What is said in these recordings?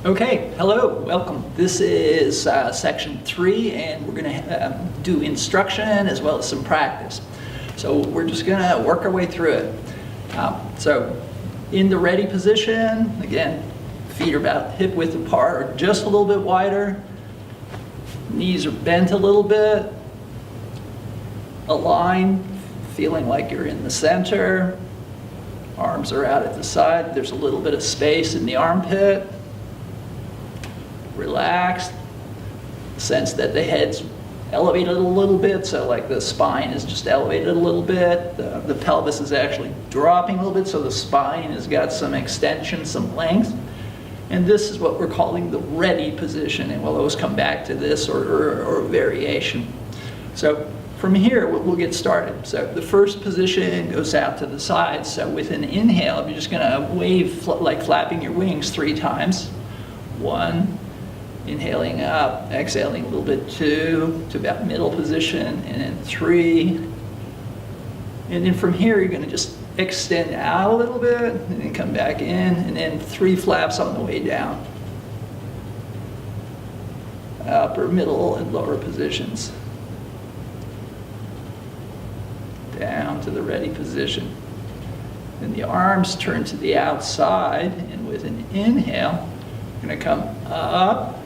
Okay, hello, welcome. This is section 3, and we're going to do instruction as well as some practice. So we're just going to work our way through it. So in the ready position, again, feet are about hip width apart or just a little bit wider. Knees are bent a little bit. Align, feeling like you're in the center. Arms are out at the side. There's a little bit of space in the armpit. Relaxed. Sense that the head's elevated a little bit, so like the spine is just elevated a little bit. The pelvis is actually dropping a little bit, so the spine has got some extension, some length. And this is what we're calling the ready position, and we'll always come back to this or a variation. So from here, we'll get started. So the first position goes out to the side. So with an inhale, you're just going to wave like flapping your wings 3 times. 1, inhaling up, exhaling a little bit, 2, to about middle position, and then 3. And then from here, you're going to just extend out a little bit, and then come back in, and then 3 flaps on the way down. Upper, middle, and lower positions. Down to the ready position. Then the arms turn to the outside, and with an inhale, you're going to come up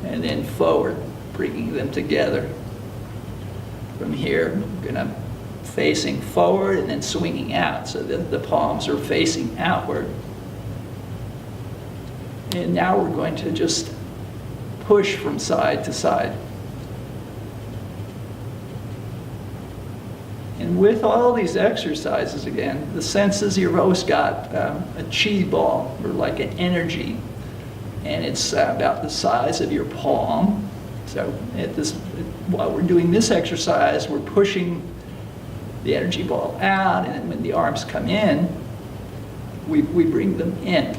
and then forward, bringing them together. From here, we're going to facing forward and then swinging out so that the palms are facing outward. And now we're going to just push from side to side. And with all these exercises, again, the sense is you've always got a chi ball, or like an energy, and it's about the size of your palm. So while we're doing this exercise, we're pushing the energy ball out, and then when the arms come in, we bring them in.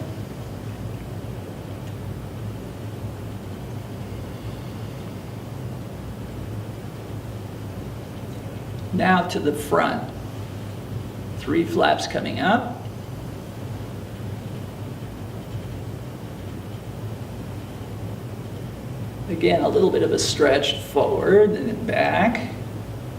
Now to the front. 3 flaps coming up. Again, a little bit of a stretch forward and then back,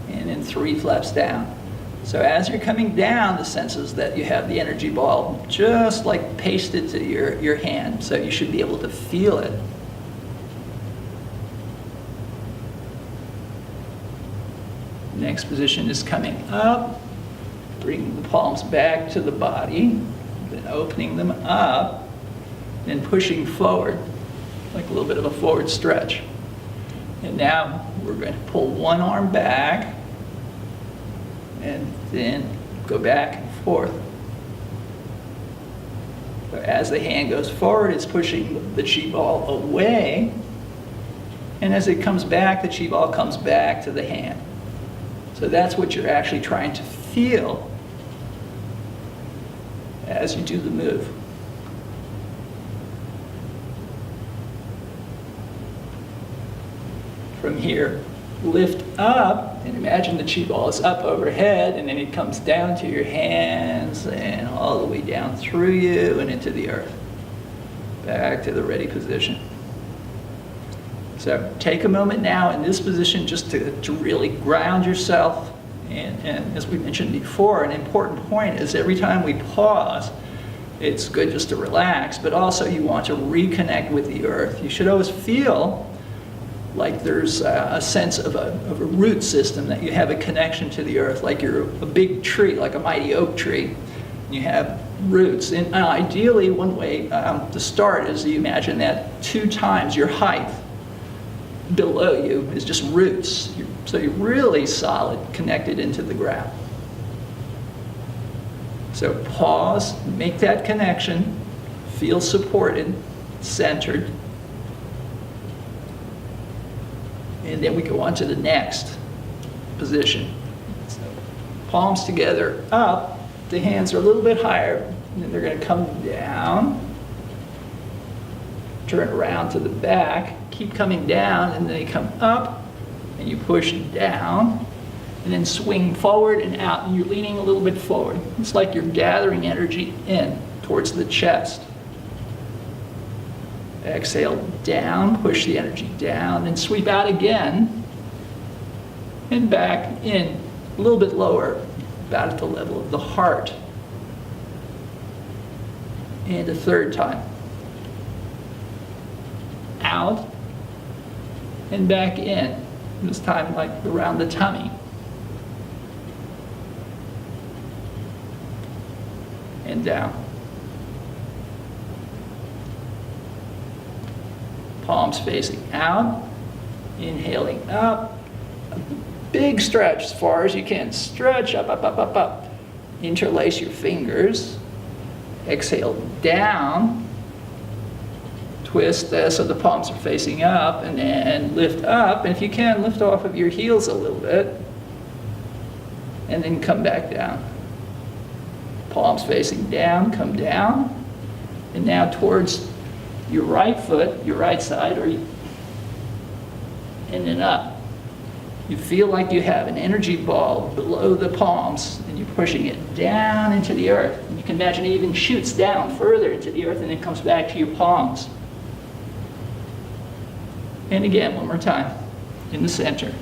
and then 3 flaps down. So as you're coming down, the sense is that you have the energy ball just like pasted to your hand, so you should be able to feel it. Next position is coming up, bringing the palms back to the body, then opening them up, then pushing forward, like a little bit of a forward stretch. And now we're going to pull one arm back, and then go back and forth. So as the hand goes forward, it's pushing the chi ball away, and as it comes back, the chi ball comes back to the hand. So that's what you're actually trying to feel as you do the move. From here, lift up, and imagine the chi ball is up overhead, and then it comes down to your hands and all the way down through you and into the earth. Back to the ready position. So take a moment now in this position just to really ground yourself. And as we mentioned before, an important point is every time we pause, it's good just to relax, but also you want to reconnect with the earth. You should always feel like there's a sense of a root system, that you have a connection to the earth, like you're a big tree, like a mighty oak tree. You have roots. And ideally, one way to start is you imagine that 2 times your height below you is just roots. So you're really solid, connected into the ground. So pause, make that connection, feel supported, centered. And then we go on to the next position. So palms together, up, the hands are a little bit higher, and then they're going to come down, turn around to the back, keep coming down, and then they come up, and you push down, and then swing forward and out, and you're leaning a little bit forward. It's like you're gathering energy in towards the chest. Exhale down, push the energy down, and sweep out again. And back in, a little bit lower, about at the level of the heart. And a third time. Out, and back in. This time like around the tummy. And down. Palms facing out, inhaling up, a big stretch as far as you can. Stretch up, up, up, up, up. Interlace your fingers. Exhale down. Twist so the palms are facing up, and then lift up. And if you can, lift off of your heels a little bit. And then come back down. Palms facing down, come down. And now towards your right foot, your right side, and then up. You feel like you have an energy ball below the palms, and you're pushing it down into the earth. And you can imagine it even shoots down further into the earth and then comes back to your palms. And again, one more time, in the center.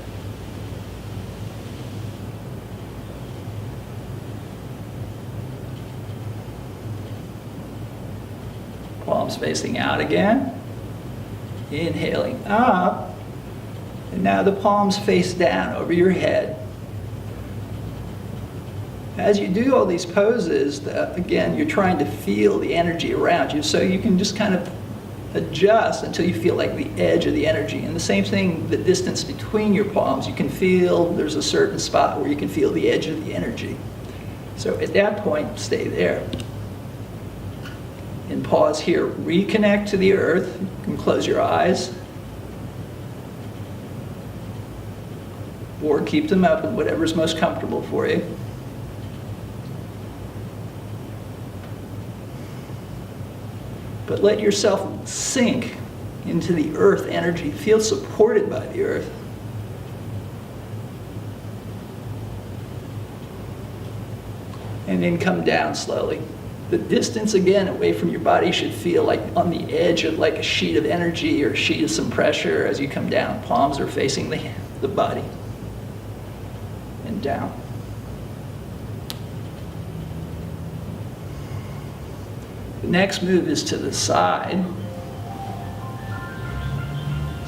Palms facing out again. Inhaling up. And now the palms face down over your head. As you do all these poses, again, you're trying to feel the energy around you, so you can just kind of adjust until you feel like the edge of the energy. And the same thing, the distance between your palms, you can feel there's a certain spot where you can feel the edge of the energy. So at that point, stay there. And pause here. Reconnect to the earth. You can close your eyes. Or keep them open, whatever's most comfortable for you. But let yourself sink into the earth energy. Feel supported by the earth. And then come down slowly. The distance, again, away from your body should feel like on the edge of like a sheet of energy or a sheet of some pressure as you come down. Palms are facing the body. And down. The next move is to the side.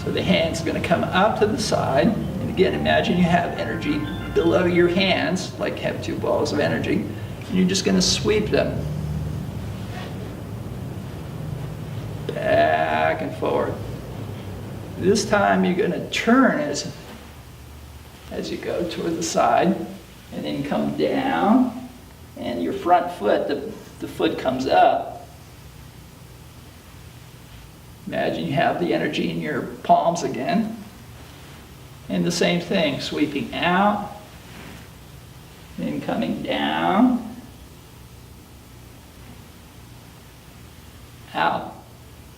So the hands are going to come up to the side. And again, imagine you have energy below your hands, like have two balls of energy. And you're just going to sweep them. Back and forward. This time you're going to turn as you go toward the side, and then come down, and your front foot, the foot comes up. Imagine you have the energy in your palms again. And the same thing, sweeping out, then coming down, out.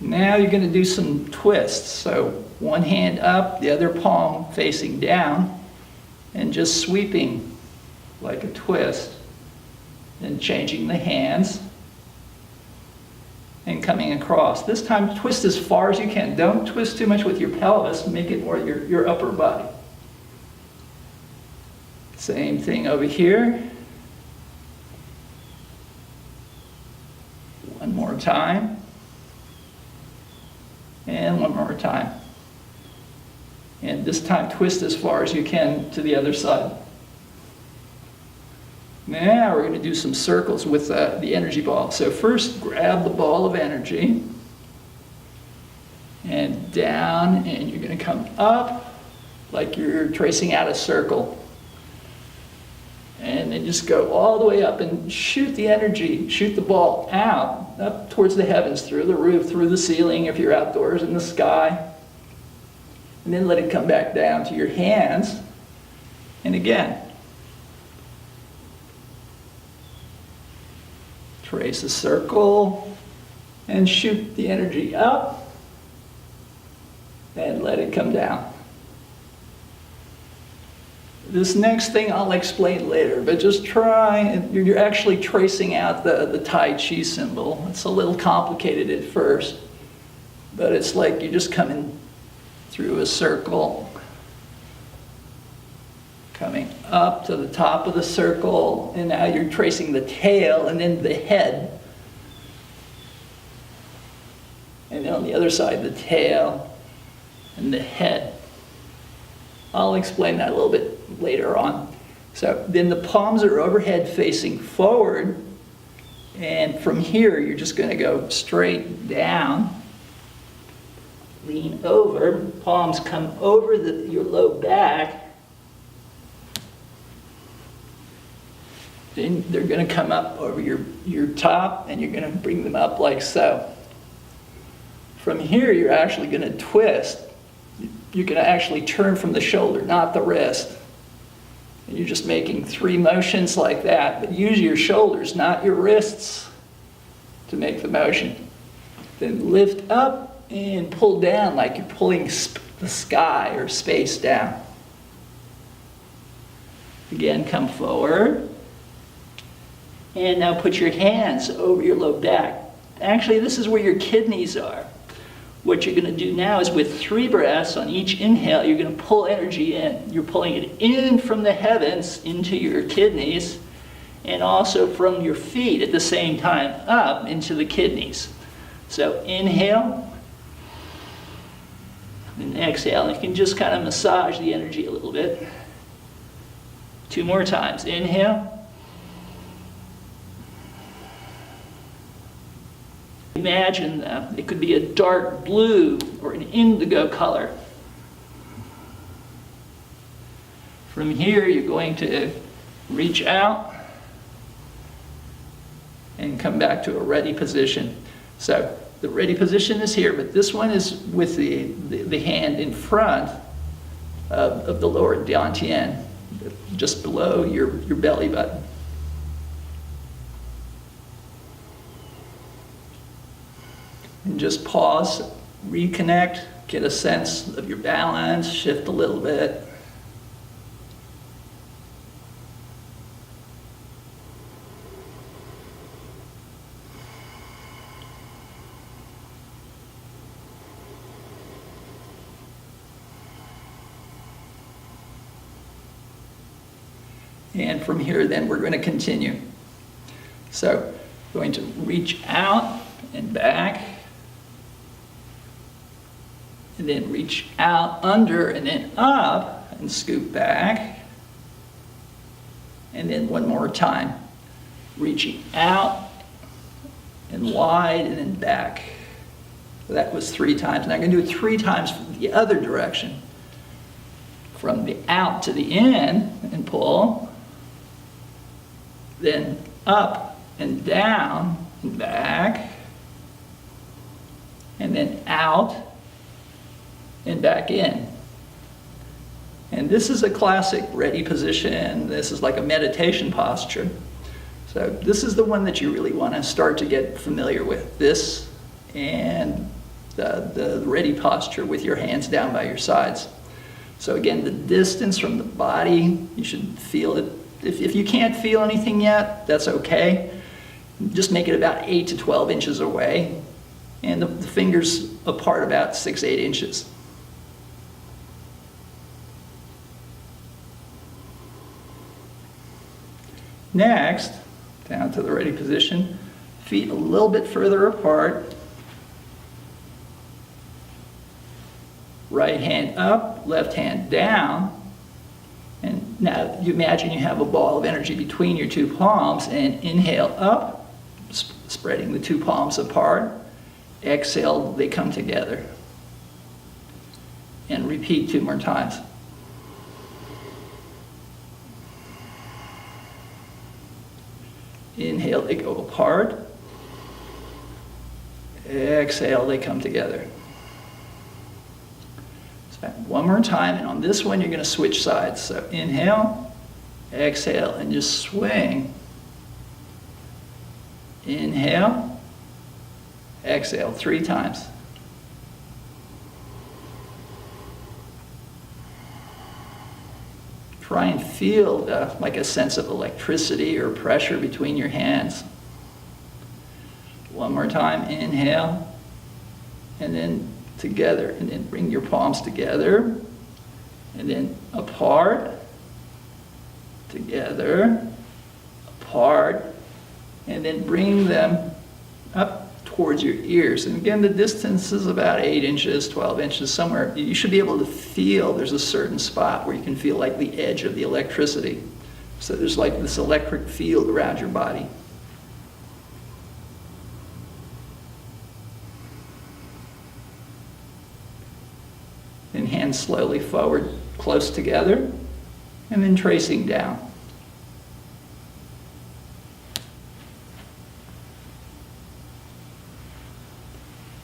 Now you're going to do some twists. So one hand up, the other palm facing down, and just sweeping like a twist. Then changing the hands and coming across. This time twist as far as you can. Don't twist too much with your pelvis. Make it more your upper body. Same thing over here. One more time. And one more time. And this time twist as far as you can to the other side. Now we're going to do some circles with the energy ball. So first grab the ball of energy and down, and you're going to come up like you're tracing out a circle. And then just go all the way up and shoot the energy, shoot the ball out, up towards the heavens, through the roof, through the ceiling if you're outdoors in the sky. And then let it come back down to your hands. And again, trace a circle and shoot the energy up and let it come down. This next thing I'll explain later, but just try, and you're actually tracing out the Tai Chi symbol. It's a little complicated at first. but it's like you're just coming through a circle, coming up to the top of the circle, and now you're tracing the tail and then the head. And then on the other side, the tail and the head. I'll explain that a little bit later on. So then the palms are overhead facing forward, and from here you're just going to go straight down, lean over, palms come over your low back, then they're going to come up over your top, and you're going to bring them up like so. From here you're actually going to twist. You're going to actually turn from the shoulder, not the wrist. And you're just making 3 motions like that, but use your shoulders, not your wrists, to make the motion. Then lift up and pull down like you're pulling the sky or space down. Again, come forward. And now put your hands over your low back. Actually, this is where your kidneys are. What you're going to do now is with 3 breaths on each inhale, you're going to pull energy in. You're pulling it in from the heavens into your kidneys, and also from your feet at the same time up into the kidneys. So inhale and exhale. And you can just kind of massage the energy a little bit. 2 more times. Inhale. Imagine it could be a dark blue or an indigo color. From here, you're going to reach out and come back to a ready position. So the ready position is here, but this one is with the hand in front of the lower dantian, just below your belly button. And just pause, reconnect, get a sense of your balance, shift a little bit. And from here, then we're going to continue. So, going to reach out and back. And then reach out under and then up and scoop back. And then one more time. Reaching out and wide and then back. So that was 3 times. Now I'm going to do it 3 times from the other direction. From the out to the in and pull. Then up and down and back. And then out and back in. And this is a classic ready position. This is like a meditation posture. So this is the one that you really want to start to get familiar with. This and the ready posture with your hands down by your sides. So again, the distance from the body, you should feel it. If you can't feel anything yet, that's okay. Just make it about 8 to 12 inches away. And the fingers apart about 6-8 inches. Next, down to the ready position, feet a little bit further apart. Right hand up, left hand down. And now you imagine you have a ball of energy between your 2 palms, and inhale up, spreading the 2 palms apart. Exhale, they come together. And repeat 2 more times. Inhale, they go apart. Exhale, they come together. So one more time, and on this one, you're going to switch sides. So inhale, exhale, and just swing. Inhale, exhale, 3 times. Try and feel like a sense of electricity or pressure between your hands. One more time, inhale, and then together, and then bring your palms together, and then apart, together, apart, and then bring them up towards your ears. And again, the distance is about 8 inches, 12 inches, somewhere. You should be able to feel, there's a certain spot where you can feel like the edge of the electricity. So there's like this electric field around your body. And hands slowly forward, close together, and then tracing down.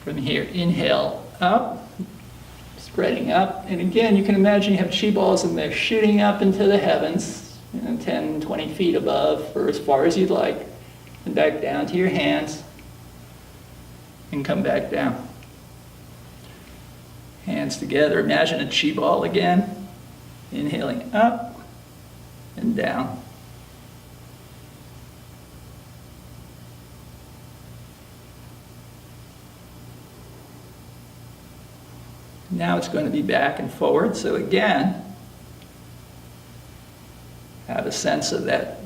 From here, inhale up, spreading up. And again, you can imagine you have chi balls and they're shooting up into the heavens, 10, 20 feet above, or as far as you'd like. And back down to your hands, and come back down. Hands together. Imagine a chi ball again. Inhaling up and down. Now it's going to be back and forward. So again, have a sense of that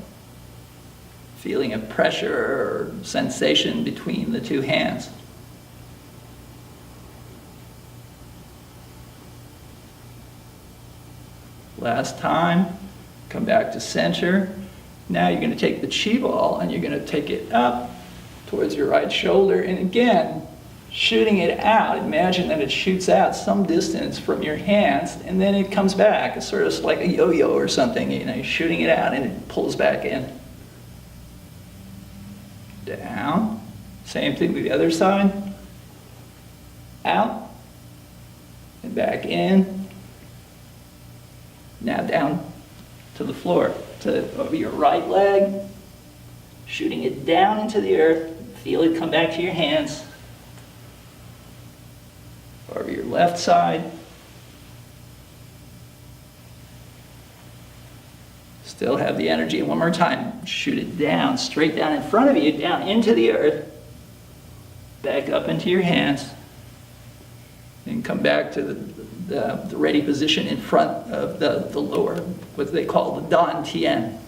feeling of pressure or sensation between the two hands. Last time, come back to center. Now you're going to take the chi ball and you're going to take it up towards your right shoulder. And again, shooting it out, imagine that it shoots out some distance from your hands and then it comes back. It's sort of like a yo-yo or something, you're shooting it out and it pulls back in. Down. Same thing with the other side. Out and back in. Now down to the floor, over your right leg, shooting it down into the earth. Feel it come back to your hands. Over your left side. Still have the energy. One more time. Shoot it down, straight down in front of you, down into the earth. Back up into your hands. And come back to the ready position in front of the lower, what they call the Dan Tian. It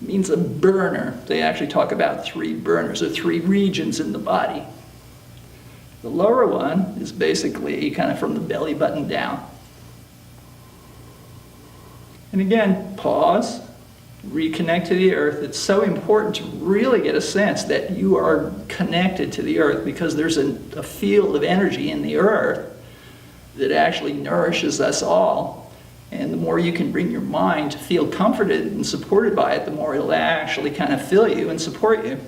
means a burner. They actually talk about 3 burners or 3 regions in the body. The lower one is basically kind of from the belly button down. And again, pause, reconnect to the earth. It's so important to really get a sense that you are connected to the earth because there's a field of energy in the earth that actually nourishes us all. And the more you can bring your mind to feel comforted and supported by it, the more it'll actually kind of fill you and support you.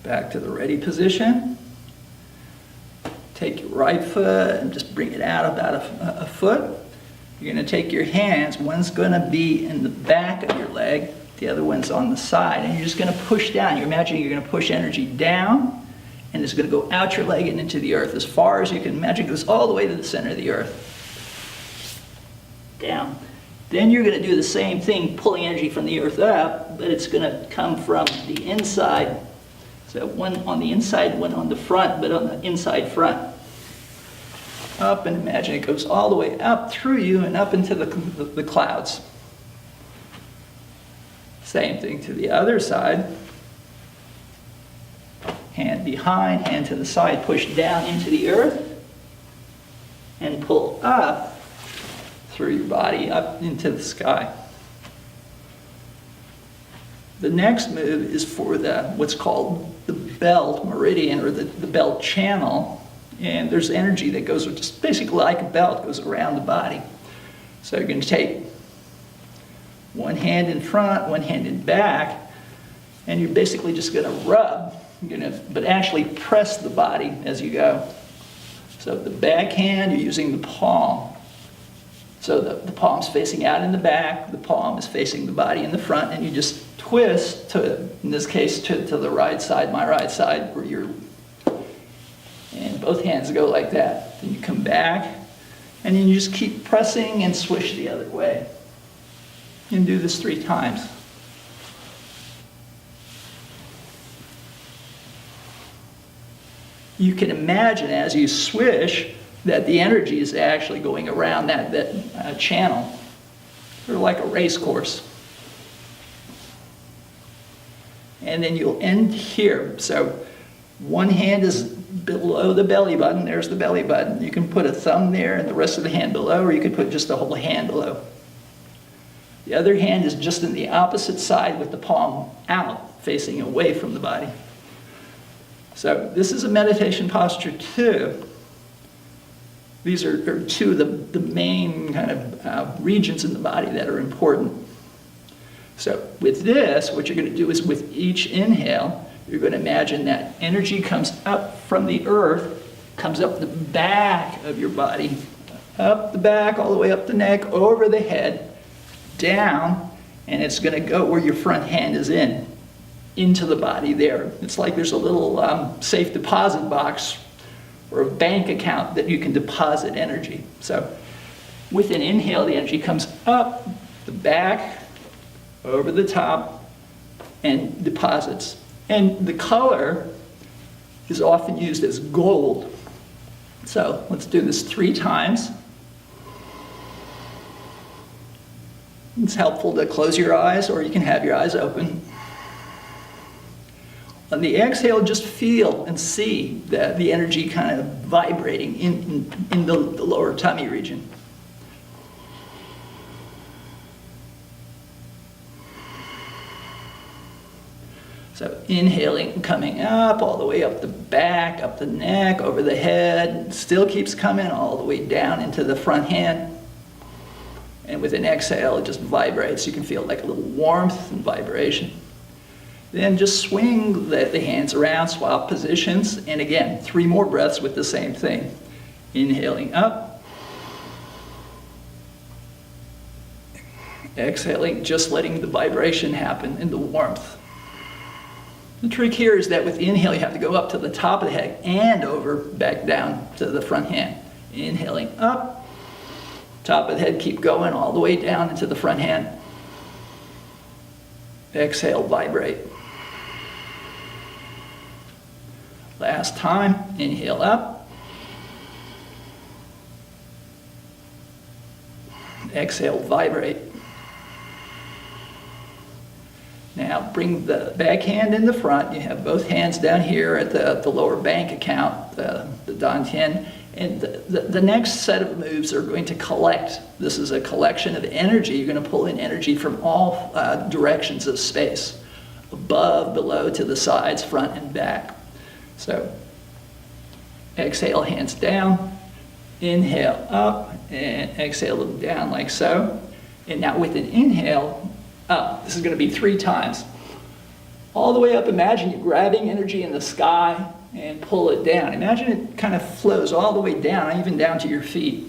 Back to the ready position. Take your right foot and just bring it out about a foot. You're going to take your hands. One's going to be in the back of your leg. The other one's on the side. And you're just going to push down. You're imagining you're going to push energy down. And it's going to go out your leg and into the earth as far as you can imagine. It goes all the way to the center of the earth. Down. Then you're going to do the same thing, pulling energy from the earth up. But it's going to come from the inside. So one on the inside, one on the front, but on the inside front. Up, and imagine it goes all the way up through you and up into the clouds. Same thing to the other side. Hand behind, hand to the side, push down into the earth and pull up through your body up into the sky. The next move is for what's called the belt meridian or the belt channel. And there's energy that goes, just basically like a belt, goes around the body. So you're going to take one hand in front, one hand in back, and you're basically just going to rub, but actually press the body as you go. So the back hand, you're using the palm. So the palm's facing out in the back, the palm is facing the body in the front, and you just twist to, in this case, to the right side, my right side, where you're, and both hands go like that. Then you come back, and then you just keep pressing and swish the other way. And do this 3 times. You can imagine as you swish that the energy is actually going around that channel. Sort of like a race course. And then you'll end here. So one hand is below the belly button. There's the belly button. You can put a thumb there and the rest of the hand below, or you could put just the whole hand below. The other hand is just in the opposite side with the palm out, facing away from the body. So this is a meditation posture too. These are 2 of the main kind of regions in the body that are important. So with this, what you're going to do is with each inhale, you're going to imagine that energy comes up from the earth, comes up the back of your body, up the back, all the way up the neck, over the head, down, and it's going to go where your front hand is into the body there. It's like there's a little safe deposit box or a bank account that you can deposit energy. So with an inhale, the energy comes up the back, over the top, and deposits. And the color is often used as gold. So let's do this 3 times. It's helpful to close your eyes, or you can have your eyes open. On the exhale, just feel and see the energy kind of vibrating in the lower tummy region. So inhaling, coming up, all the way up the back, up the neck, over the head, still keeps coming all the way down into the front hand. And with an exhale, it just vibrates. You can feel like a little warmth and vibration. Then just swing the hands around, swap positions, and again, 3 more breaths with the same thing. Inhaling up. Exhaling, just letting the vibration happen and the warmth. The trick here is that with inhale, you have to go up to the top of the head and over back down to the front hand. Inhaling up, top of the head, keep going all the way down into the front hand. Exhale, vibrate. Last time, inhale up. Exhale, vibrate. Now bring the back hand in the front. You have both hands down here at the lower bank account, the dantian. And the next set of moves are going to collect. This is a collection of energy. You're going to pull in energy from all directions of space. Above, below, to the sides, front, and back. So exhale, hands down. Inhale up, and exhale them down like so. And now with an inhale, up. This is going to be 3 times. All the way up, imagine you're grabbing energy in the sky and pull it down. Imagine it kind of flows all the way down, even down to your feet.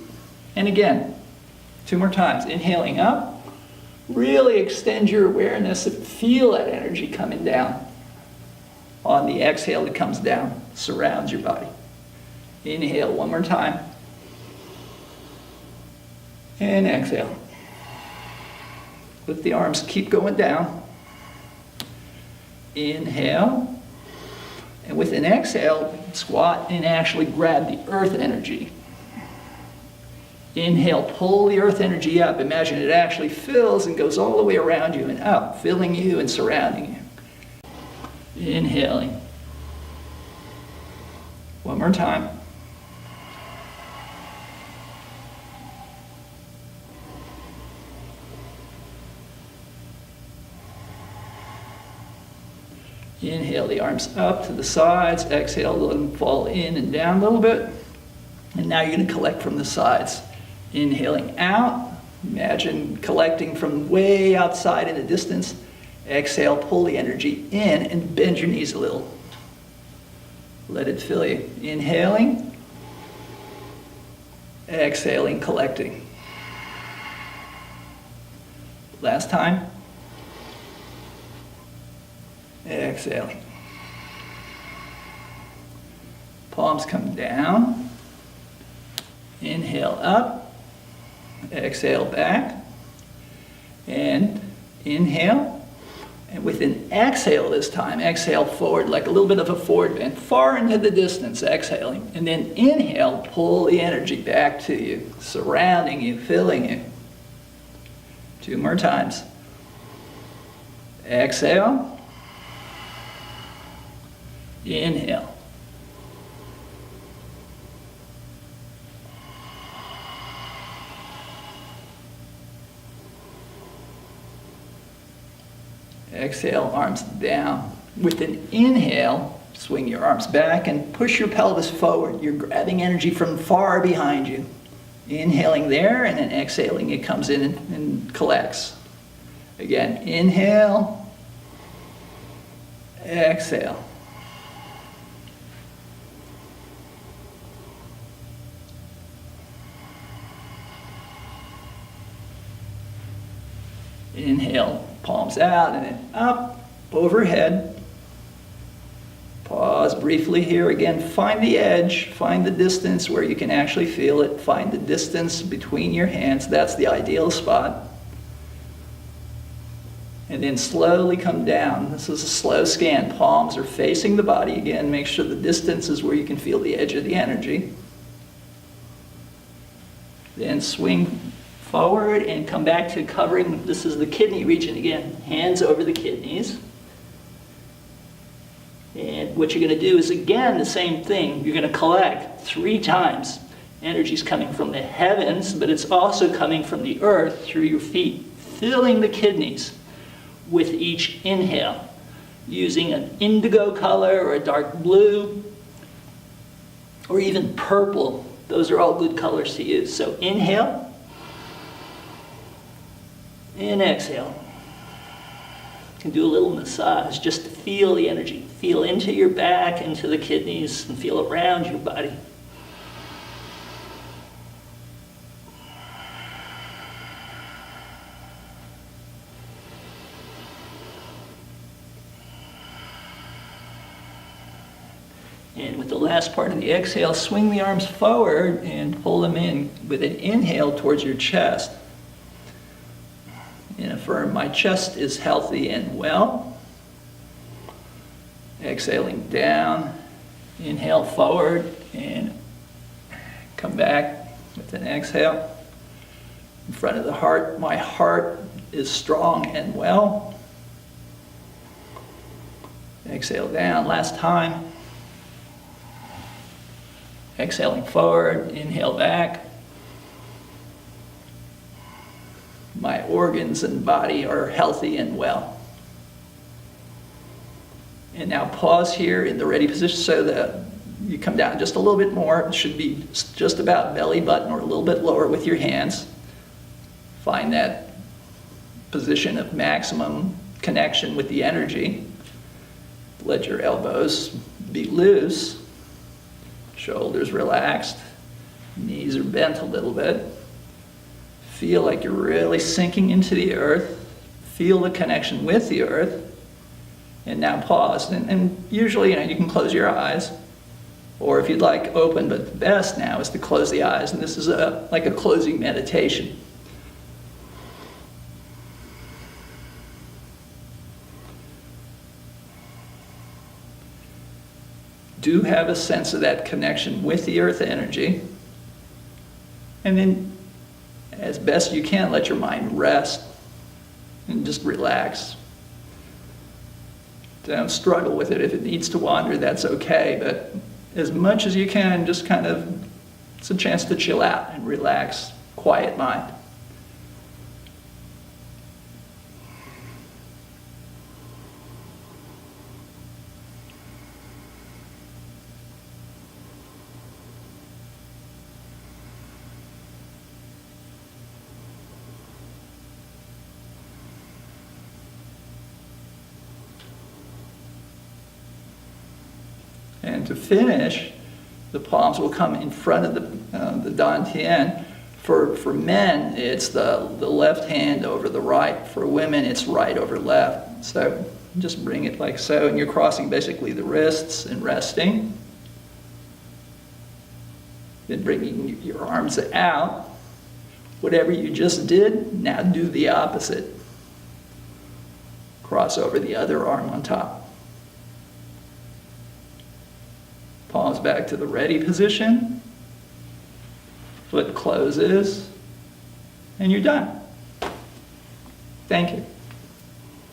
And again, 2 more times. Inhaling up. Really extend your awareness and feel that energy coming down. On the exhale, it comes down, surrounds your body. Inhale 1 more time. And exhale. Let the arms keep going down. Inhale. And with an exhale, squat and actually grab the earth energy. Inhale, pull the earth energy up. Imagine it actually fills and goes all the way around you and up, filling you and surrounding you. Inhaling. 1 more time. Inhale the arms up to the sides. Exhale, let them fall in and down a little bit. And now you're going to collect from the sides. Inhaling out. Imagine collecting from way outside in the distance. Exhale, pull the energy in and bend your knees a little. Let it fill you. Inhaling. Exhaling, collecting. Last time. Exhaling. Palms come down. Inhale up. Exhale back. And inhale. And with an exhale this time, exhale forward like a little bit of a forward bend, far into the distance, exhaling. And then inhale, pull the energy back to you, surrounding you, filling you. 2 more times. Exhale. Inhale. Exhale, arms down. With an inhale, swing your arms back and push your pelvis forward. You're grabbing energy from far behind you. Inhaling there, and then exhaling, it comes in and collects. Again, inhale, exhale. Inhale, palms out, and then up, overhead. Pause briefly here. Again, find the edge, find the distance where you can actually feel it. Find the distance between your hands. That's the ideal spot. And then slowly come down. This is a slow scan. Palms are facing the body. Again, make sure the distance is where you can feel the edge of the energy. Then swing forward and come back to covering. This is the kidney region again. Hands over the kidneys. And what you're going to do is, again, the same thing. You're going to collect 3 times. Energy's coming from the heavens, but it's also coming from the earth through your feet, filling the kidneys with each inhale, using an indigo color or a dark blue, or even purple. Those are all good colors to use. So inhale and exhale. You can do a little massage just to feel the energy. Feel into your back, into the kidneys, and feel around your body. And with the last part of the exhale, swing the arms forward and pull them in with an inhale towards your chest. And affirm, my chest is healthy and well. Exhaling down, inhale forward and come back with an exhale. In front of the heart, my heart is strong and well. Exhale down, last time. Exhaling forward, inhale back. My organs and body are healthy and well. And now pause here in the ready position so that you come down just a little bit more. It should be just about belly button or a little bit lower with your hands. Find that position of maximum connection with the energy. Let your elbows be loose. Shoulders relaxed. Knees are bent a little bit. Feel like you're really sinking into the earth. Feel the connection with the earth. And now pause. And usually, you can close your eyes. Or if you'd like, open. But the best now is to close the eyes. And this is like a closing meditation. Do have a sense of that connection with the earth energy. And then, as best you can, let your mind rest and just relax. Don't struggle with it. If it needs to wander, that's okay. But as much as you can, just kind of, it's a chance to chill out and relax, quiet mind. And to finish, the palms will come in front of the dantian. For men, it's the left hand over the right. For women, it's right over left. So just bring it like so, and you're crossing basically the wrists and resting. Then bringing your arms out. Whatever you just did, now do the opposite. Cross over the other arm on top. Palms back to the ready position. Foot closes, and you're done. Thank you.